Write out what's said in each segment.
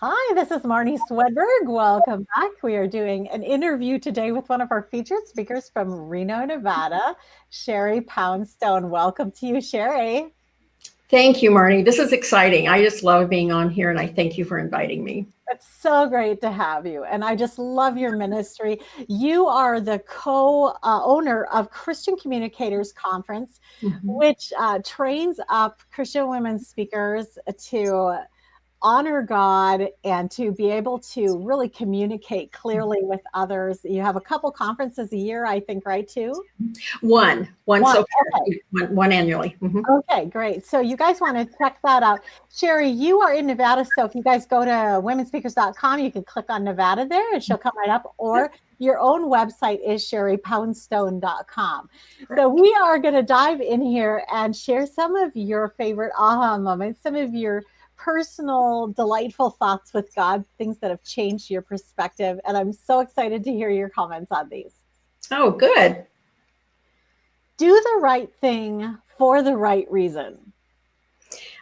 Hi, this is Marnie Swedberg. Welcome back. We are doing an interview today with one of our featured speakers from Reno, Nevada, Sherry Poundstone. Welcome to you, Sherry. Thank you, Marnie. This is exciting. I just love being on here, and I thank you for inviting me. It's so great to have you. And I just love your ministry. You are the co owner of Christian Communicators Conference, Mhm. which trains up Christian women speakers to honor God and to be able to really communicate clearly with others. You have a couple conferences a year, I think, right? Too? One One. so far, Okay. one annually. Okay, great. So you guys want to check that out. Sherry, you are in Nevada. So if you guys go to womenspeakers.com, you can click on Nevada there and she'll come right up. Or your own website is sherrypoundstone.com. So Correct. we are going to dive in here and share some of your favorite aha moments, some of your personal, delightful thoughts with God, things that have changed your perspective. And I'm so excited to hear your comments on these. Oh, good. Do the right thing for the right reason.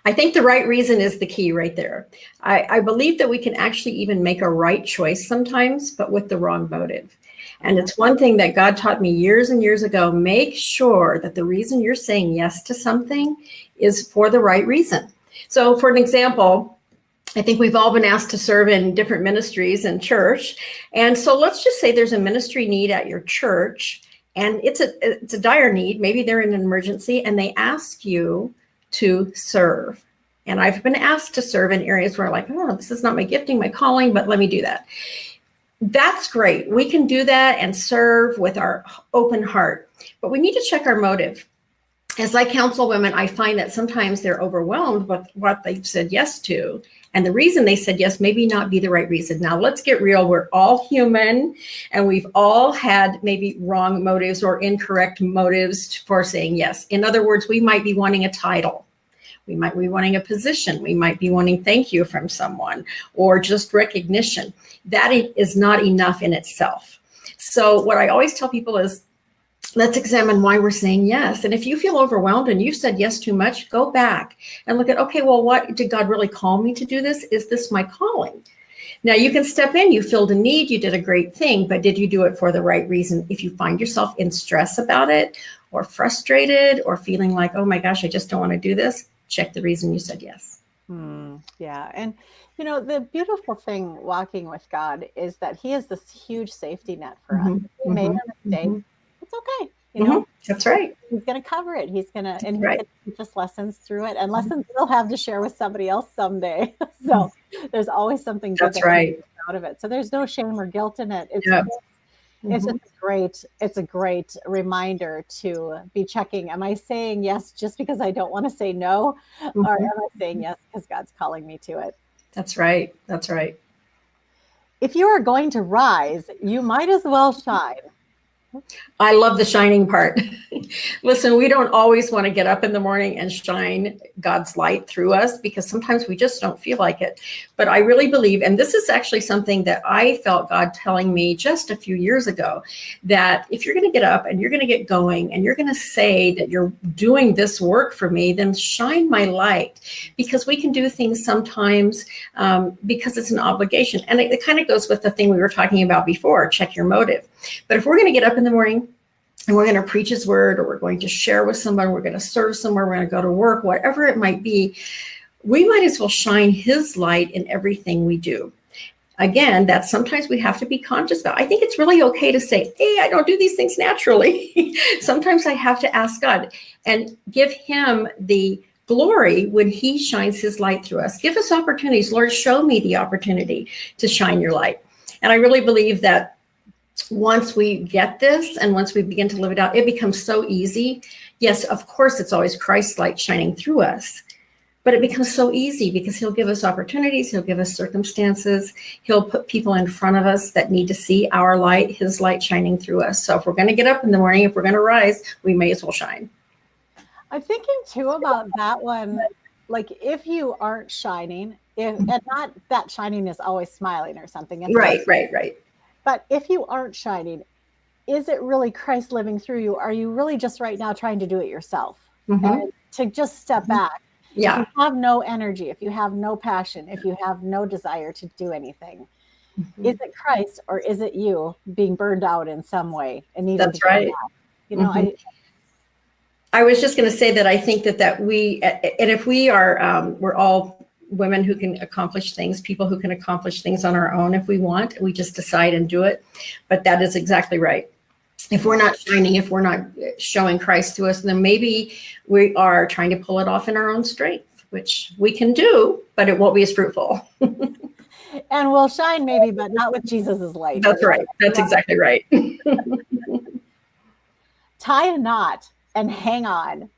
I think the right reason is the key right there. I believe that we can actually even make a right choice sometimes, but with the wrong motive. And Uh-huh. it's one thing that God taught me years and years ago. Make sure that the reason you're saying yes to something is for the right reason. So, for an example, I think we've all been asked to serve in different ministries in church. And so let's just say there's a ministry need at your church and it's a dire need. Maybe they're in an emergency and they ask you to serve. And I've been asked to serve in areas where like, oh, this is not my gifting, my calling, but let me do that. That's great. We can do that and serve with our open heart, but we need to check our motive. As I counsel women, I find that sometimes they're overwhelmed with what they've said yes to. And the reason they said yes maybe not be the right reason. Now, let's get real. We're all human and we've all had maybe wrong motives or incorrect motives for saying yes. In other words, we might be wanting a title. We might be wanting a position. We might be wanting thank you from someone or just recognition. That is not enough in itself. So, what I always tell people is, let's examine why we're saying yes. And if you feel overwhelmed and you said yes too much, go back and look at, okay, well, what did God really call me to do this? Is this my calling? Now you can step in, you filled a need, you did a great thing, but did you do it for the right reason? If you find yourself in stress about it or frustrated or feeling like, oh my gosh, I just don't want to do this, check the reason you said yes. Yeah. And, the beautiful thing walking with God is that He is this huge safety net for us. Mm-hmm, If we made mm-hmm, a mistake, mm-hmm, it's okay. mm-hmm. That's right. He's going to cover it. And He's going Right. to teach us lessons through it and lessons we'll have to share with somebody else someday. So there's always something good That's that comes right. out of it. So there's no shame or guilt in it. Yeah. It's Mm-hmm. just it's a great reminder to be checking. Am I saying yes just because I don't want to say no? Or Mm-hmm. am I saying yes because God's calling me to it? That's right. That's right. If you are going to rise, you might as well shine. I love the shining part. Listen, we don't always want to get up in the morning and shine God's light through us because sometimes we just don't feel like it. But I really believe, and this is actually something that I felt God telling me just a few years ago, that if you're going to get up and you're going to get going and you're going to say that you're doing this work for me, then shine my light, because we can do things sometimes because it's an obligation. And it kind of goes with the thing we were talking about before, check your motive. But if we're going to get up in the morning and we're going to preach His word, or we're going to share with someone, we're going to serve somewhere, we're going to go to work, whatever it might be, we might as well shine His light in everything we do. Again, that sometimes we have to be conscious about. I think it's really okay to say, hey, I don't do these things naturally. Sometimes I have to ask God and give Him the glory when He shines His light through us. Give us opportunities. Lord, show me the opportunity to shine your light. And I really believe that once we get this and once we begin to live it out, it becomes so easy. Yes, of course, it's always Christ's light shining through us, but it becomes so easy because He'll give us opportunities. He'll give us circumstances. He'll put people in front of us that need to see our light, His light shining through us. So if we're going to get up in the morning, if we're going to rise, we may as well shine. I'm thinking too about that one. Like if you aren't shining, and not that shining is always smiling or something. It's not. Right, right, right. But if you aren't shining, is it really Christ living through you? Are you really just right now trying to do it yourself? Mm-hmm. And to just step back. Yeah. If you have no energy, if you have no passion, if you have no desire to do anything, is it Christ or is it you being burned out in some way and needing to That's go right. back? You know, I was just going to say that I think that we, and if we are, we're all women who can accomplish things, people who can accomplish things on our own if we want, we just decide and do it. But that is exactly right. If we're not shining, if we're not showing Christ to us, then maybe we are trying to pull it off in our own strength, which we can do, but it won't be as fruitful. and we'll shine maybe, but not with Jesus's light. That's right. That's exactly right. Tie a knot and hang on.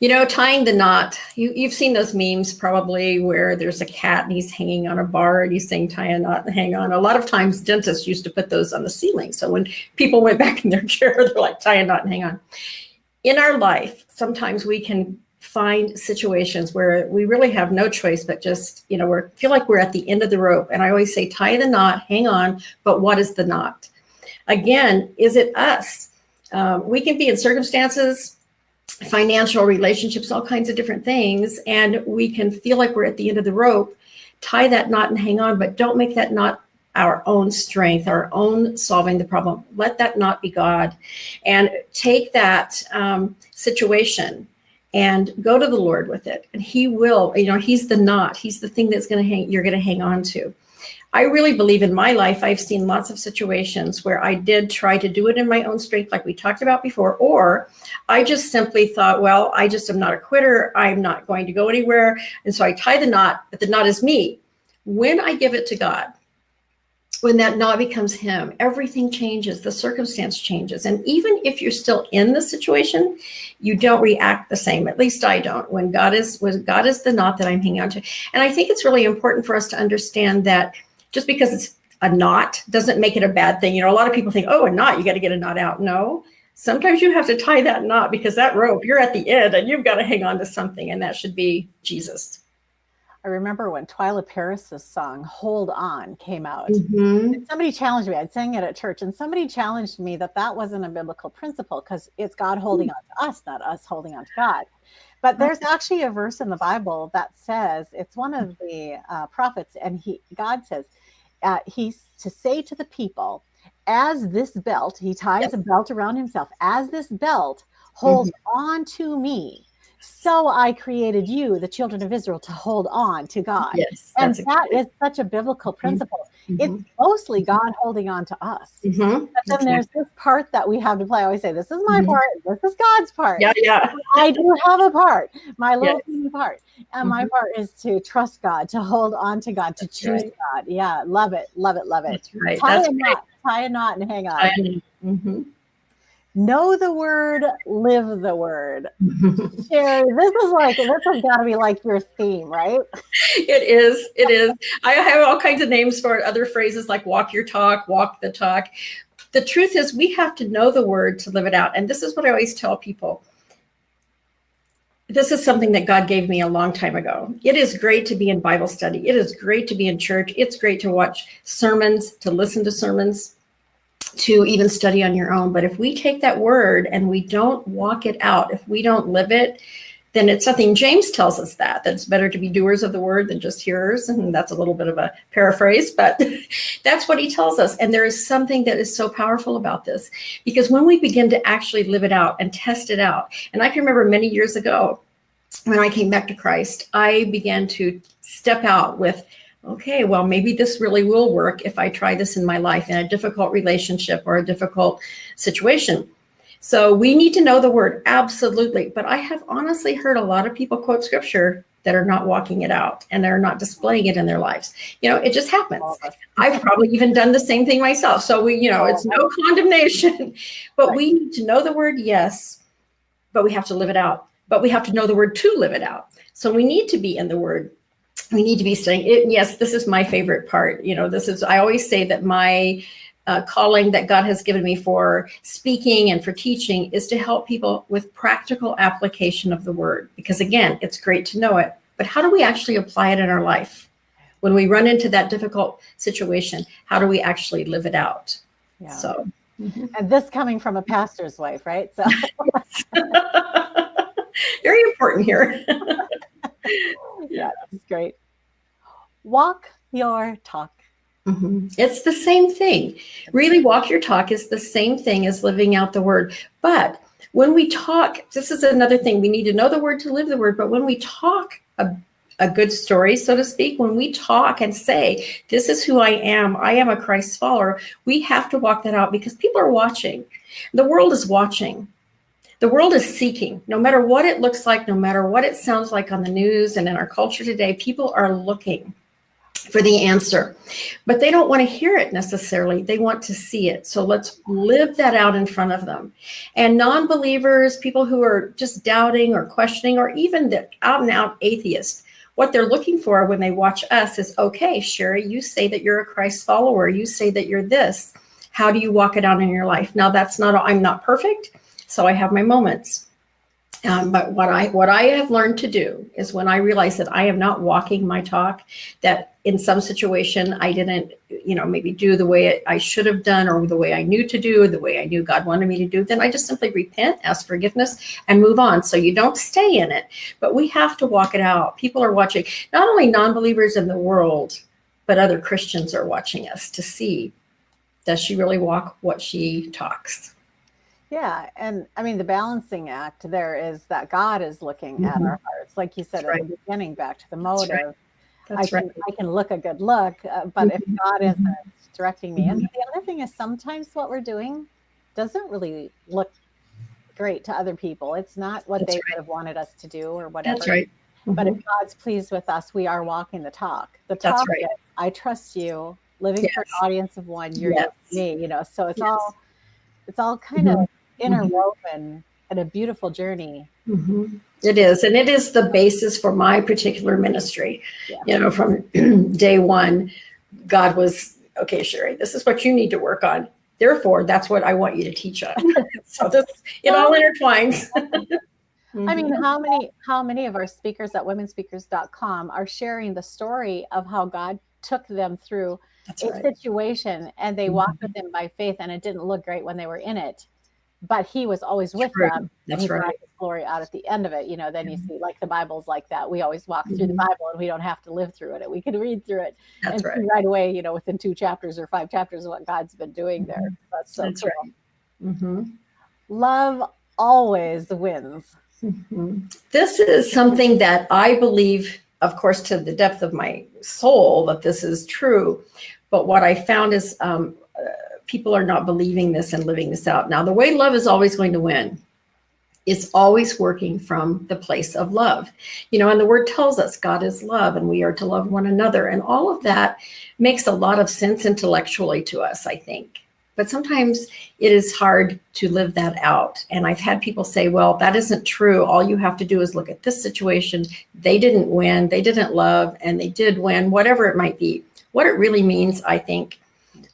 You know, tying the knot, you've seen those memes probably where there's a cat and he's hanging on a bar and he's saying tie a knot and hang on. A lot of times dentists used to put those on the ceiling. So when people went back in their chair, they're like, tie a knot and hang on. In our life, sometimes we can find situations where we really have no choice but just, you know, we feel like we're at the end of the rope. And I always say, tie the knot, hang on, but what is the knot? Again, is it us? We can be in circumstances, financial relationships, all kinds of different things. And we can feel like we're at the end of the rope, tie that knot and hang on, but don't make that knot our own strength, our own solving the problem. Let that knot be God and take that situation and go to the Lord with it. And he will, you know, he's the knot. He's the thing that's going to hang, you're going to hang on to. I really believe in my life, I've seen lots of situations where I did try to do it in my own strength, like we talked about before, or I just simply thought, well, I just am not a quitter. I'm not going to go anywhere. And so I tie the knot, but the knot is me. When I give it to God, when that knot becomes him, everything changes, the circumstance changes. And even if you're still in the situation, you don't react the same. At least I don't. When God is the knot that I'm hanging on to. And I think it's really important for us to understand that just because it's a knot doesn't make it a bad thing. You know, a lot of people think, oh, a knot, you got to get a knot out. No, sometimes you have to tie that knot because that rope, you're at the end and you've got to hang on to something. And that should be Jesus. I remember when Twyla Paris's song "Hold On" came out. Mm-hmm. And somebody challenged me. I'd sang it at church, and somebody challenged me that wasn't a biblical principle because it's God holding on to us, not us holding on to God. But there's actually a verse in the Bible that says, it's one of the prophets, and God says, he's to say to the people, as this belt, he ties a belt around himself, as this belt holds on to me, so I created you, the children of Israel, to hold on to God. Yes, and that is such a biblical principle. It's mostly God holding on to us. But then there's this part that we have to play. I always say, this is my part, this is God's part. Yeah. I do have a part, my little teeny part. And my part is to trust God, to hold on to God, to choose God. Yeah, love it, love it, love it. Right. Tie a knot and hang on. Know the word, live the word. Sherry, this has got to be like your theme, right? It is. I have all kinds of names for it, other phrases like walk your talk, walk the talk. The truth is we have to know the word to live it out. And this is what I always tell people. This is something that God gave me a long time ago. It is great to be in Bible study. It is great to be in church. It's great to watch sermons, to listen to sermons, to even study on your own. But if we take that word and we don't walk it out, if we don't live it, then it's something. James tells us that it's better to be doers of the word than just hearers. And that's a little bit of a paraphrase, but that's what he tells us. And there is something that is so powerful about this, because when we begin to actually live it out and test it out, and I can remember many years ago when I came back to Christ, I began to step out with, okay, well, maybe this really will work if I try this in my life in a difficult relationship or a difficult situation. So we need to know the word, absolutely. But I have honestly heard a lot of people quote scripture that are not walking it out and they're not displaying it in their lives. You know, it just happens. I've probably even done the same thing myself. So it's no condemnation, but we need to know the word, yes, but we have to live it out. But we have to know the word to live it out. So we need to be in the word. We need to be studying it. Yes, this is my favorite part. I always say that my calling that God has given me for speaking and for teaching is to help people with practical application of the word. Because again, it's great to know it, but how do we actually apply it in our life? When we run into that difficult situation, how do we actually live it out? Yeah. So, and this coming from a pastor's wife, right? So Very important here. Yeah, that's great. Walk your talk. It's the same thing. Really, walk your talk is the same thing as living out the word. But when we talk, this is another thing. We need to know the word to live the word. But when we talk a good story, so to speak, when we talk and say, this is who I am a Christ follower, we have to walk that out because people are watching. The world is watching. The world is seeking. No matter what it looks like, no matter what it sounds like on the news and in our culture today, people are looking for the answer, but they don't want to hear it necessarily. They want to see it. So let's live that out in front of them. And non-believers, people who are just doubting or questioning, or even the out and out atheists, what they're looking for when they watch us is, okay, Sherry, you say that you're a Christ follower. You say that you're this. How do you walk it out in your life? Now, I'm not perfect, so I have my moments. But what I have learned to do is when I realize that I am not walking my talk, that in some situation I didn't, maybe do the way I should have done, or the way I knew to do, or the way I knew God wanted me to do, then I just simply repent, ask forgiveness, and move on. So you don't stay in it, but we have to walk it out. People are watching, not only non-believers in the world, but other Christians are watching us to see, does she really walk what she talks? Yeah. And I mean, the balancing act there is that God is looking at our hearts. Like you said at the beginning, back to the motive. I can look a good look, but if God isn't directing me. And the other thing is sometimes what we're doing doesn't really look great to other people. It's not what they would have wanted us to do or whatever. That's right. But if God's pleased with us, we are walking the talk. The talk is, I trust you, living for an audience of one, you're me, so it's all kind of interwoven in a beautiful journey. It is. And it is the basis for my particular ministry. From day one, God was, okay, Sherry, this is what you need to work on. Therefore, that's what I want you to teach on. So it all intertwines. I mean, how many of our speakers at womenspeakers.com are sharing the story of how God took them through a situation and they walked with him by faith, and it didn't look great when they were in it, but he was always with them. And he brought his glory out at the end of it. Then you see, like the Bible's like that. We always walk through the Bible and we don't have to live through it. We can read through it and see right away, within 2 chapters or 5 chapters of what God's been doing there. That's so cool. Love always wins. This is something that I believe, of course, to the depth of my soul, that this is true. But what I found is people are not believing this and living this out. Now, the way love is always going to win is always working from the place of love. And the word tells us God is love and we are to love one another. And all of that makes a lot of sense intellectually to us, I think. But sometimes it is hard to live that out. And I've had people say, well, that isn't true. All you have to do is look at this situation. They didn't win, they didn't love, and they did win, whatever it might be. What it really means, I think,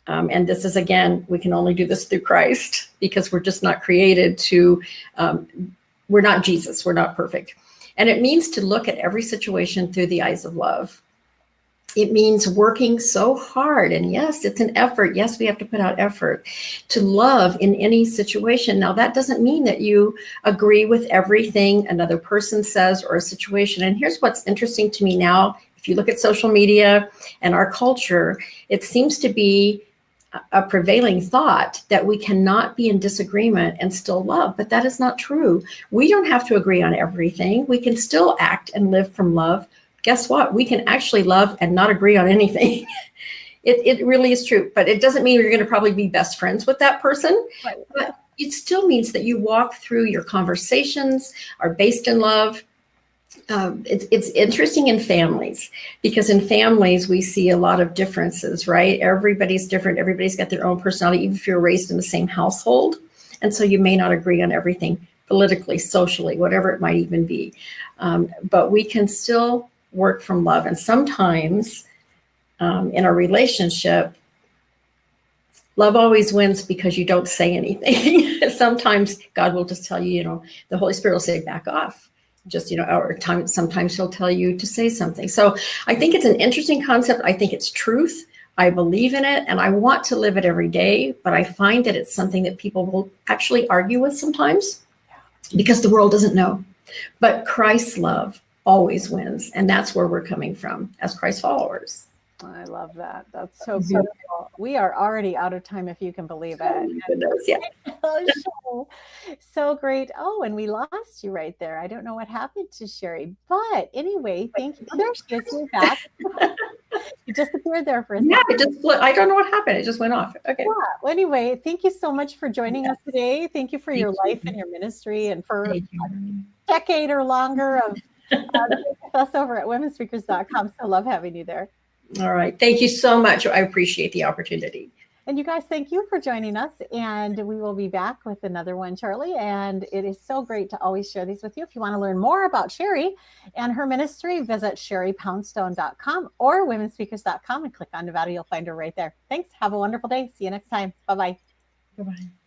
and this is, again, we can only do this through Christ because we're just not created to, we're not Jesus, we're not perfect. And it means to look at every situation through the eyes of love. It means working so hard. And yes, it's an effort. Yes, we have to put out effort to love in any situation. Now, that doesn't mean that you agree with everything another person says or a situation. And here's what's interesting to me now. If you look at social media and our culture, it seems to be a prevailing thought that we cannot be in disagreement and still love, but that is not true. We don't have to agree on everything. We can still act and live from love. Guess what? We can actually love and not agree on anything. It really is true, but it doesn't mean you're going to probably be best friends with that person. Right. But it still means that you walk through your conversations are based in love. It's interesting in families because in families we see a lot of differences, right? Everybody's different. Everybody's got their own personality, even if you're raised in the same household. And so you may not agree on everything politically, socially, whatever it might even be. But we can still work from love. And sometimes in a relationship, love always wins because you don't say anything. Sometimes God will just tell you, the Holy Spirit will say, back off. Just, or sometimes he'll tell you to say something. So I think it's an interesting concept. I think it's truth. I believe in it and I want to live it every day, but I find that it's something that people will actually argue with sometimes because the world doesn't know. but Christ's love always wins. And that's where we're coming from as Christ followers. I love that. That's so beautiful. We are already out of time, if you can believe it. Yeah. So great. Oh, and we lost you right there. I don't know what happened to Sherry, but anyway, thank you. Oh, there she is. You're back. You disappeared there for a second. Yeah, I don't know what happened. It just went off. Okay. Yeah. Well, anyway, thank you so much for joining us today. Thank you for your life and your ministry, and for a decade or longer of with us over at womenspeakers.com. So love having you there. All right. Thank you so much. I appreciate the opportunity. And you guys, thank you for joining us. And we will be back with another one shortly. And it is so great to always share these with you. If you want to learn more about Sherry and her ministry, visit sherrypoundstone.com or womenspeakers.com and click on Nevada. You'll find her right there. Thanks. Have a wonderful day. See you next time. Bye-bye. Bye-bye.